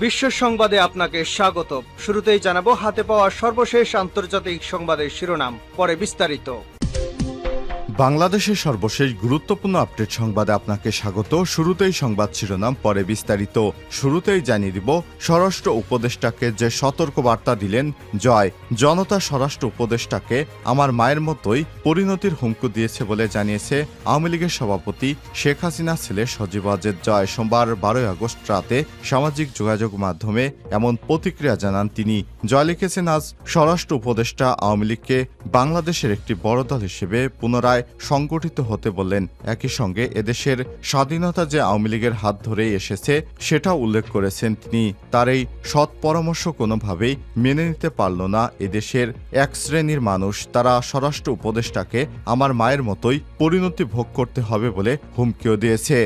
বিশ্ব সংবাদে আপনাকে স্বাগত। শুরুতেই জানাবো হাতে পাওয়া সর্বশেষ আন্তর্জাতিক সংবাদের শিরোনাম, পরে বিস্তারিত। বাংলাদেশের সর্বশেষ গুরুত্বপূর্ণ আপডেট সংবাদে আপনাকে স্বাগত। শুরুতেই সংবাদ শিরোনাম, পরে বিস্তারিত। শুরুতেই জানিয়ে দিব, স্বরাষ্ট্র উপদেষ্টাকে যে সতর্কবার্তা দিলেন জয়। জনতা স্বরাষ্ট্র উপদেষ্টাকে আমার মায়ের মতোই পরিণতির হুমকি দিয়েছে বলে জানিয়েছে আওয়ামী লীগের সভাপতি শেখ হাসিনার ছেলে সজীব ওয়াজেদ জয়। সোমবার 12 আগস্ট রাতে সামাজিক যোগাযোগ মাধ্যমে এমন প্রতিক্রিয়া জানান তিনি। জয় লিখেছেন, আজ স্বরাষ্ট্র উপদেষ্টা আওয়ামী লীগকে বাংলাদেশের একটি বড় দল হিসেবে পুনরায় সংগঠিত হতে বললেন। একই সঙ্গে এদেশের স্বাধীনতা যে আওয়ামী লীগের হাত ধরেই এসেছে সেটাও উল্লেখ করেছেন তিনি। তার এই সৎ পরামর্শ কোনোভাবেই মেনে নিতে পারল না এদেশের এক শ্রেণীর মানুষ। তারা স্বরাষ্ট্র উপদেষ্টাকে আমার মায়ের মতোই পরিণতি ভোগ করতে হবে বলে হুমকিও দিয়েছে।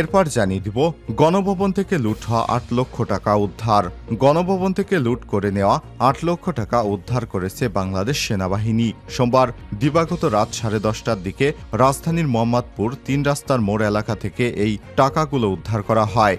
এরপর জানিয়ে দিব, গণভবন থেকে লুট হওয়া 8 লক্ষ টাকা উদ্ধার। গণভবন থেকে লুট করে নেওয়া 8 লক্ষ টাকা উদ্ধার করেছে বাংলাদেশ সেনাবাহিনী। সোমবার দিবাগত রাত 10:30টার দিকে রাজধানীর মোহাম্মদপুর 3 রাস্তার মোড় এলাকা থেকে এই টাকাগুলো উদ্ধার করা হয়।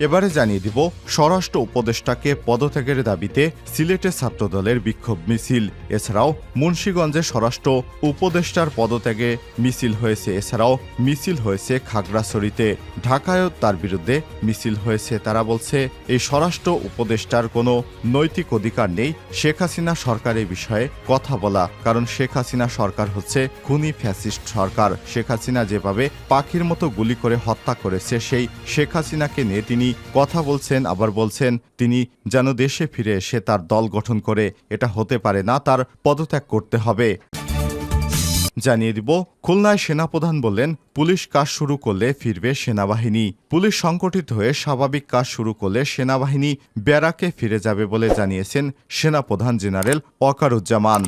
এবারে জানিয়ে দিব, স্বরাষ্ট্র উপদেষ্টাকে পদত্যাগের দাবিতে সিলেটে ছাত্রদলের বিক্ষোভ মিছিল। এছাড়াও মুন্সিগঞ্জে স্বরাষ্ট্র উপদেষ্টার পদত্যাগে মিছিল হয়েছে। এছাড়াও মিছিল হয়েছে খাগড়াছড়িতে। ঢাকায়ও তার বিরুদ্ধে মিছিল হয়েছে। তারা বলছে, এই স্বরাষ্ট্র উপদেষ্টার কোনো নৈতিক অধিকার নেই শেখ হাসিনা সরকারের বিষয়ে কথা বলা, কারণ শেখ হাসিনা সরকার হচ্ছে খুনি ফ্যাসিস্ট সরকার। শেখ হাসিনা যেভাবে পাখির মতো গুলি করে হত্যা করেছে, সেই শেখ হাসিনাকে নিয়ে তিনি কথা বলছেন, আবার বলছেন তিনি যেন দেশে ফিরে এসে তার দল গঠন করে। এটা হতে পারে না, তার পদত্যাগ করতে হবে। জানিয়ে দিব, খুলনায় সেনাপ্রধান বললেন, পুলিশ কাজ শুরু করলে ফিরবে সেনাবাহিনী। পুলিশ সংগঠিত হয়ে স্বাভাবিক কাজ শুরু করলে সেনাবাহিনী ব্যারাকে ফিরে যাবে বলে জানিয়েছেন সেনাপ্রধান জেনারেল ওয়াকারুজ্জামান।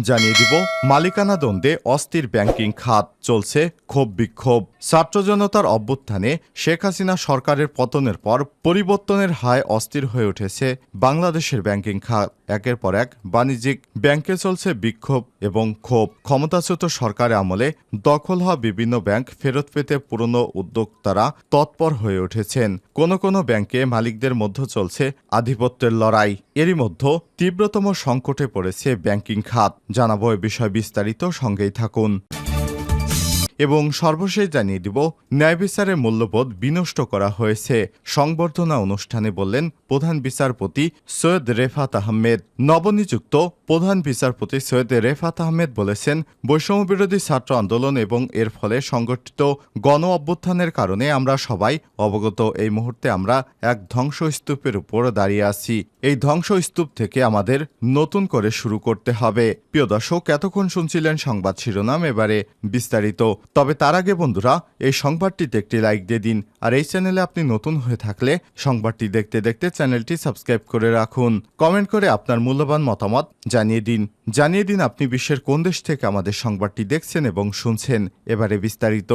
জানিয়ে দিব, মালিকানা দ্বন্দ্বে অস্থির ব্যাংকিং খাত, চলছে ক্ষোভ বিক্ষোভ। ছাত্র জনতার অভ্যুত্থানে শেখ হাসিনা সরকারের পতনের পর পরিবর্তনের হায় অস্থির হয়ে উঠেছে বাংলাদেশের ব্যাংকিং খাত। একের পর এক বাণিজ্যিক ব্যাংকে চলছে বিক্ষোভ এবং ক্ষোভ। ক্ষমতাচ্যুত সরকারের আমলে দখল হওয়া বিভিন্ন ব্যাংক ফেরত পেতে পুরনো উদ্যোক্তারা তৎপর হয়ে উঠেছেন। কোনো কোনো ব্যাংকে মালিকদের মধ্যে চলছে আধিপত্যের লড়াই। এরই মধ্যে তীব্রতম সংকটে পড়েছে ব্যাংকিং খাত। জানাবো এ বিষয় বিস্তারিত, সঙ্গেই থাকুন। এবং সর্বশেষ জানিয়ে দিব, ন্যায় বিচারের মূল্যবোধ বিনষ্ট করা হয়েছে। সংবর্ধনা অনুষ্ঠানে বললেন প্রধান বিচারপতি সৈয়দ রেফাত আহমেদ। নবনিযুক্ত প্রধান বিচারপতি সৈয়দ রেফাত আহমেদ বলেছেন, বৈষম্যবিরোধী ছাত্র আন্দোলন এবং এর ফলে সংগঠিত গণ অভ্যুত্থানের কারণে আমরা সবাই অবগত। এই মুহূর্তে আমরা এক ধ্বংসস্তূপের উপর দাঁড়িয়ে আছি। এই ধ্বংসস্তূপ থেকে আমাদের নতুন করে শুরু করতে হবে। প্রিয় দর্শক, এতক্ষণ শুনছিলেন সংবাদ শিরোনাম, এবারে বিস্তারিত। তবে তার আগে বন্ধুরা, এই সংবাদটিতে একটি লাইক দিয়ে দিন। আর এই চ্যানেলে আপনি নতুন হয়ে থাকলে সংবাদটি দেখতে দেখতে চ্যানেলটি সাবস্ক্রাইব করে রাখুন। কমেন্ট করে আপনার মূল্যবান মতামত জানিয়ে দিন আপনি বিশ্বের কোন দেশ থেকে আমাদের সংবাদটি দেখছেন এবং শুনছেন। এবারে বিস্তারিত।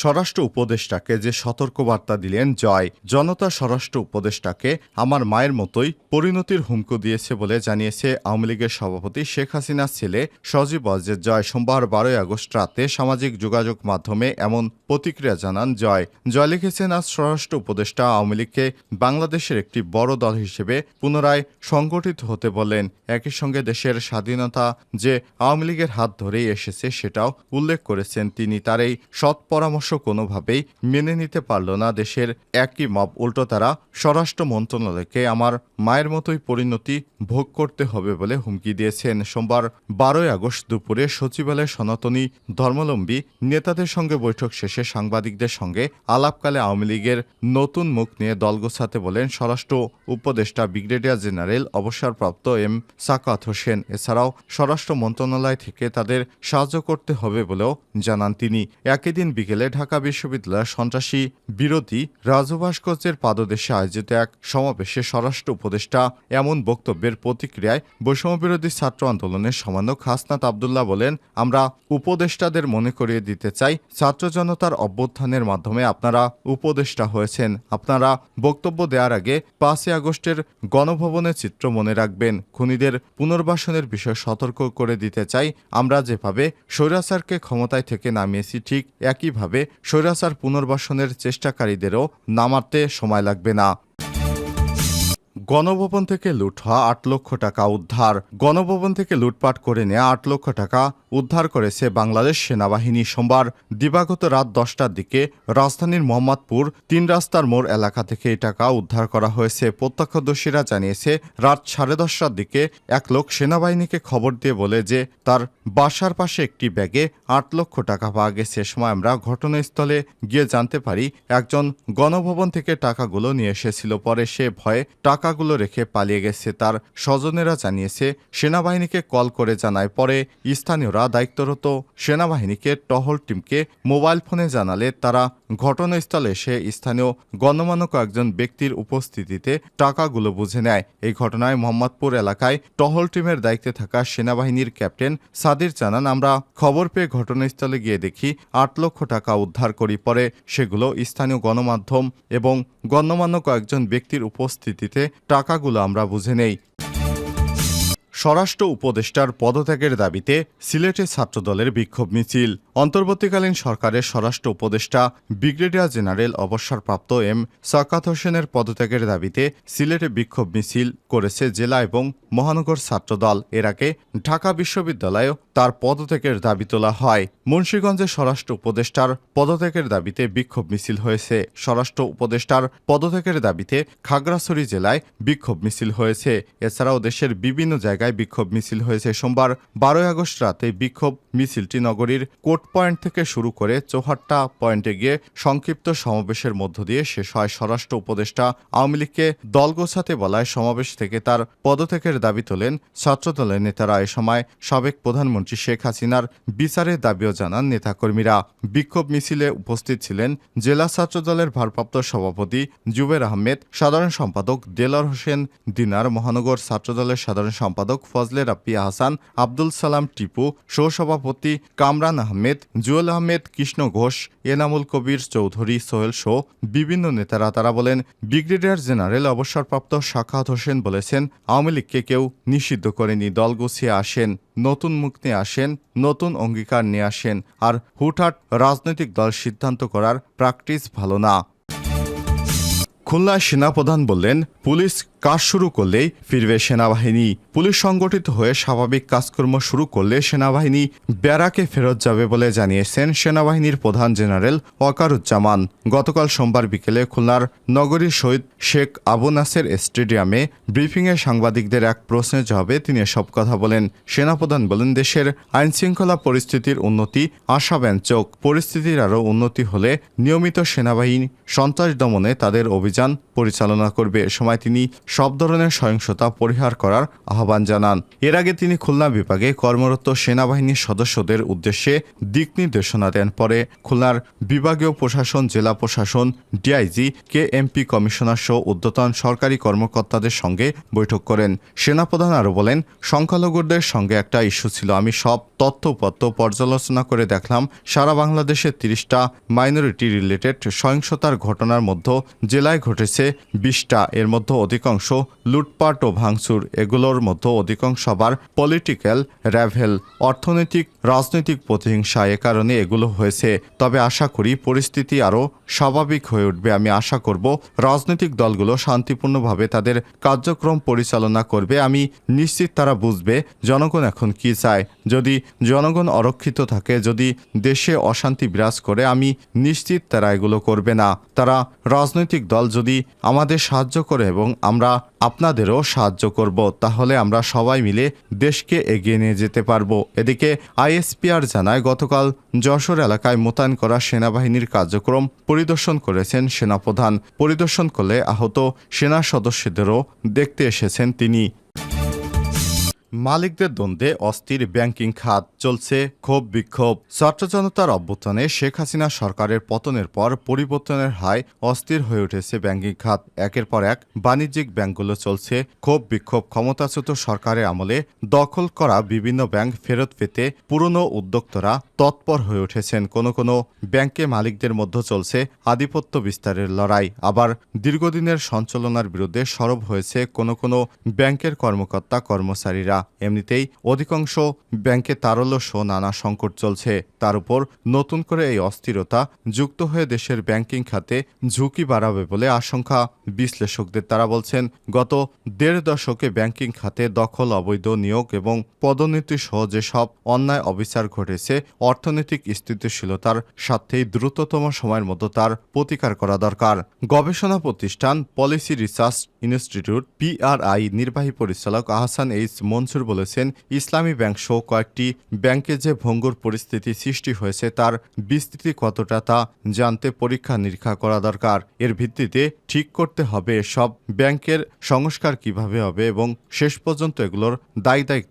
স্বরাষ্ট্র উপদেষ্টাকে যে সতর্কবার্তা দিলেন জয়। জনতা স্বরাষ্ট্র উপদেষ্টাকে আমার মায়ের মতোই পরিণতির হুমকি দিয়েছে বলে জানিয়েছে আওয়ামী লীগের সভাপতি শেখ হাসিনার ছেলে সজীব ওয়াজেদ জয়। সোমবার 12 আগস্ট রাতে সামাজিক যোগাযোগ মাধ্যমে এমন প্রতিক্রিয়া জানান জয়। জয় লিখেছেন, আজ স্বরাষ্ট্র উপদেষ্টা আওয়ামী লীগকে বাংলাদেশের একটি বড় দল হিসেবে পুনরায় সংগঠিত হতে বলেন। একই সঙ্গে দেশের স্বাধীনতা যে আওয়ামী লীগের হাত ধরেই এসেছে সেটাও উল্লেখ করেছেন তিনি। তার এই সৎ পরামর্শ কোনোভাবেই মেনে নিতে পারল না দেশের একই মব। উল্টো তারা স্বরাষ্ট্র মন্ত্রণালয়কে আমার মায়ের মতোই পরিণতি ভোগ করতে হবে বলে হুমকি দিয়েছেন। সোমবার 12 আগস্ট দুপুরে সচিবালয়ে সনাতনী ধর্মাবলম্বী নেতাদের সঙ্গে বৈঠক শেষে সাংবাদিকদের সঙ্গে আলাপকালে আওয়ামী লীগের নতুন মুখ নিয়ে দল গোছাতে বলেন স্বরাষ্ট্র উপদেষ্টা ব্রিগেডিয়ার জেনারেল অবসরপ্রাপ্ত এম সাকাত হোসেন। এছাড়াও স্বরাষ্ট্র মন্ত্রণালয় থেকে তাদের সাহায্য করতে হবে বলেও জানান তিনি। একই দিন বিকেলে ঢাকা বিশ্ববিদ্যালয়ের সন্ত্রাসী বিরোধী রাজু ভাস্কর্যের পাদদেশে আয়োজিত এক সমাবেশে স্বরাষ্ট্র উপদেষ্টা এমন বক্তব্যের প্রতিক্রিয়ায় বৈষম্যবিরোধী ছাত্র আন্দোলনের সমন্বয়ক হাসনাত আবদুল্লাহ বলেন, আমরা উপদেষ্টাদের মনে করিয়ে দিতে চাই, ছাত্র জনতার অভ্যুত্থানের মাধ্যমে আপনারা উপদেষ্টা হয়েছেন। আপনারা বক্তব্য দেওয়ার আগে 5 আগস্টের গণভবনের চিত্র মনে রাখবেন। খুনিদের পুনর্বাসনের বিষয়ে সতর্ক করে দিতে চাই, আমরা যেভাবে স্বৈরাচারকে ক্ষমতায় থেকে নামিয়েছি ঠিক একইভাবে স্বৈরাচার পুনর্বাসনের চেষ্টাকারীদেরও নামাতে সময় লাগবে না। গণভবন থেকে লুট হওয়া ৮ লক্ষ টাকা উদ্ধার। গণভবন থেকে লুটপাট করে নেওয়া ৮ লক্ষ টাকা উদ্ধার করেছে বাংলাদেশ সেনাবাহিনী। সোমবার দিবাগত রাত 10টার দিকে রাজধানীর মোহাম্মদপুর ৩ রাস্তার মোড় এলাকা থেকে এই টাকা উদ্ধার করা হয়েছে। প্রত্যক্ষদর্শীরা জানিয়েছে, রাত 10:30টার দিকে এক লোক সেনাবাহিনীকে খবর দিয়ে বলে যে তার বাসার পাশে একটি ব্যাগে ৮ লক্ষ টাকা পাওয়া গেছে। এ সময় আমরা ঘটনাস্থলে গিয়ে জানতে পারি একজন গণভবন থেকে টাকাগুলো নিয়ে এসেছিল। পরে সে ভয়ে টাকাগুলো রেখে পালিয়ে গেছে। তার স্বজনেরা জানিয়েছে, সেনাবাহিনীকে কল করে জানায়। পরে স্থানীয়রা দায়িত্বরত সেনাবাহিনীকে টহল টিমকে মোবাইল ফোনে জানালে তারা ঘটনাস্থলে এসে স্থানীয় গণ্যমান্য কয়েকজন ব্যক্তির উপস্থিতিতে টাকাগুলো বুঝে নেয়। এই ঘটনায় মোহাম্মদপুর এলাকায় টহল টিমের দায়িত্বে থাকা সেনাবাহিনীর ক্যাপ্টেন সাদির জানান, আমরা খবর পেয়ে ঘটনাস্থলে গিয়ে দেখি ৮ লক্ষ টাকা উদ্ধার করি। পরে সেগুলো স্থানীয় গণমাধ্যম এবং গণ্যমান্য কয়েকজন ব্যক্তির উপস্থিতিতে টাকাগুলো আমরা বুঝে নেই। স্বরাষ্ট্র উপদেষ্টার পদত্যাগের দাবিতে সিলেটে ছাত্রদলের বিক্ষোভ মিছিল। অন্তর্বর্তীকালীন সরকারের স্বরাষ্ট্র উপদেষ্টা ব্রিগেডিয়ার জেনারেল অবসরপ্রাপ্ত এম সাকাত হোসেনের পদত্যাগের দাবিতে সিলেটে বিক্ষোভ মিছিল করেছে জেলা এবং মহানগর ছাত্রদল। এর আগে ঢাকা বিশ্ববিদ্যালয়েও তার পদত্যাগের দাবি তোলা হয়। মুন্সিগঞ্জে স্বরাষ্ট্র উপদেষ্টার পদত্যাগের দাবিতে বিক্ষোভ মিছিল হয়েছে। স্বরাষ্ট্র উপদেষ্টার পদত্যাগের দাবিতে খাগড়াছড়ি জেলায় বিক্ষোভ মিছিল হয়েছে। এছাড়াও দেশের বিভিন্ন জায়গায় বিক্ষোভ মিছিল হয়েছে। সোমবার 12 আগস্ট রাতে বিক্ষোভ মিছিলটি নগরীর কোর্ট পয়েন্ট থেকে শুরু করে চৌহাট্টা পয়েন্টে গিয়ে সংক্ষিপ্ত সমাবেশের মধ্য দিয়ে শেষ হয়। স্বরাষ্ট্র উপদেষ্টা আওয়ামী লীগকে দল গোছাতে বলায় সমাবেশ থেকে তার পদত্যাগের দাবি তোলেন ছাত্রদলের নেতারা। এ সময় সাবেক প্রধানমন্ত্রী শেখ হাসিনার বিচারের দাবিও জানান নেতাকর্মীরা। বিক্ষোভ মিছিলে উপস্থিত ছিলেন জেলা ছাত্রদলের ভারপ্রাপ্ত সভাপতি জুবের আহমেদ, সাধারণ সম্পাদক দেলার হোসেন দিনার, মহানগর ছাত্রদলের সাধারণ সম্পাদক ফজলে রাব্বি আহসান, আব্দুল সালাম টিপু, সহসভাপতি কামরান আহমেদ, জুয়েল আহমেদ, কৃষ্ণ ঘোষ, এনামুল কবির চৌধুরী, সোহেল সহ বিভিন্ন নেতারা। তারা বলেন, ব্রিগেডিয়ার জেনারেল অবসরপ্রাপ্ত সাখাওয়াত হোসেন বলেছেন, আওয়ামী লীগকে কেউ নিষিদ্ধ করেনি, দল গুছিয়ে আসেন, নতুন মুখ নিয়ে আসেন, নতুন অঙ্গীকার নিয়ে আসেন। আর হুটহাট রাজনৈতিক দল সিদ্ধান্ত করার প্র্যাকটিস ভালো না। খুলনায় সেনাপ্রধান বললেন, পুলিশ কাজ শুরু করলেই ফিরবে সেনাবাহিনী। পুলিশ সংগঠিত হয়ে স্বাভাবিক কাজকর্ম শুরু করলে সেনাবাহিনী ব্যারাকে ফেরত যাবে বলে জানিয়েছেন সেনাবাহিনীর প্রধান জেনারেল ওয়াকারুজ্জামান। গতকাল সোমবার বিকেলে খুলনার নগরীর শহীদ শেখ আবু নাসের স্টেডিয়ামে ব্রিফিংয়ে সাংবাদিকদের এক প্রশ্নের জবাবে তিনি এসব কথা বলেন। সেনাপ্রধান বলেন, দেশের আইনশৃঙ্খলা পরিস্থিতির উন্নতি আশাব্যঞ্জক। পরিস্থিতির আরও উন্নতি হলে নিয়মিত সেনাবাহিনী সন্ত্রাস দমনে তাদের অভিযান পরিচালনা করবে। এ সময় তিনি সব ধরনের সহিংসতা পরিহার করার আহ্বান জানান। এর আগে তিনি খুলনা বিভাগে কর্মরত সেনাবাহিনীর সদস্যদের উদ্দেশ্যে দিক নির্দেশনা দেন। পরে খুলনার বিভাগীয় প্রশাসন, জেলা প্রশাসন, ডিআইজি, কেএমপি কমিশনার সহ ঊর্ধ্বতন সরকারি কর্মকর্তাদের সঙ্গে বৈঠক করেন। সেনাপ্রধান আরও বলেন, সংখ্যালঘুদের সঙ্গে একটা ইস্যু ছিল। আমি সব তথ্যপত্র পর্যালোচনা করে দেখলাম, সারা বাংলাদেশে 30টা মাইনরিটি রিলেটেড সহিংসতার ঘটনার মধ্যে জেলায় ঘটেছে 20টা। এর মধ্যে অধিকাংশ লুটপাট ও ভাঙচুর। এগুলোর মধ্যে অধিকাংশ আবার পলিটিক্যাল র্যাভেল, অর্থনৈতিক রাজনৈতিক প্রতিহিংসা। এ কারণে এগুলো হয়েছে। তবে আশা করি পরিস্থিতি আরও স্বাভাবিক হয়ে উঠবে। আমি আশা করব রাজনৈতিক দলগুলো শান্তিপূর্ণভাবে তাদের কার্যক্রম পরিচালনা করবে। আমি নিশ্চিত তারা বুঝবে জনগণ এখন কি চায়। যদি জনগণ অরক্ষিত থাকে, যদি দেশে অশান্তি বিরাজ করে, আমি নিশ্চিত তারা এগুলো করবে না। তারা রাজনৈতিক দল যদি আমাদের সাহায্য করে এবং আমরা আপনাদেরও সাহায্য করব, তাহলে আমরা সবাই মিলে দেশকে এগিয়ে নিয়ে যেতে পারবো। এদিকে আইএসপিআর জানায়, গতকাল যশোর এলাকায় মোতায়েন করা সেনাবাহিনীর কার্যক্রম পরিদর্শন করেছেন সেনাপ্রধান। পরিদর্শন করলে আহত সেনা সদস্যদেরও দেখতে এসেছেন তিনি। মালিকদের দ্বন্দ্বে অস্থির ব্যাংকিং খাত, চলছে ক্ষোভ বিক্ষোভ। ছাত্র জনতার অভ্যুত্থানে শেখ হাসিনা সরকারের পতনের পর পরিবর্তনের হায় অস্থির হয়ে উঠেছে ব্যাংকিং খাত। একের পর এক বাণিজ্যিক ব্যাংকগুলো চলছে ক্ষোভ বিক্ষোভ। ক্ষমতাচ্যুত সরকারের আমলে দখল করা বিভিন্ন ব্যাংক ফেরত পেতে পুরনো উদ্যোক্তারা তৎপর হয়ে উঠেছেন। কোনো কোনো ব্যাংকে মালিকদের মধ্যে চলছে আধিপত্য বিস্তারের লড়াই, আবার দীর্ঘদিনের সঞ্চালনার বিরুদ্ধে সরব হয়েছে কোনো কোনো ব্যাংকের কর্মকর্তা কর্মচারীরা। এমনিতেই অধিকাংশ ব্যাংকে তারল্য সহ নানা সংকট চলছে, তার উপর নতুন করে এই অস্থিরতা যুক্ত হয়ে দেশের ব্যাংকিং খাতে ঝুঁকি বাড়াবে বলে আশঙ্কা বিশ্লেষকদের। তারা বলছেন, গত ১.৫ দশকে ব্যাংকিং খাতে দখল, অবৈধ নিয়োগ এবং পদোন্নতি সহ যেসব অন্যায় অবিচার ঘটেছে, অর্থনৈতিক স্থিতিশীলতার সাথেই দ্রুততম সময়ের মধ্যে তার প্রতিকার করা দরকার। গবেষণা প্রতিষ্ঠান পলিসি রিসার্চ ইনস্টিটিউট PRI নির্বাহী পরিচালক আহসান এইচ মনসুর বলেছেন, ইসলামী ব্যাংক সহ কয়েকটি ব্যাংকে যে ভঙ্গুর পরিস্থিতি সৃষ্টি হয়েছে তার বিস্তৃতি কতটা তা জানতে পরীক্ষা নিরীক্ষা করা দরকার। এর ভিত্তিতে ঠিক করতে হবে সব ব্যাংকের সংস্কার কিভাবে হবে এবং শেষ পর্যন্ত এগুলোর দায় দায়িত্ব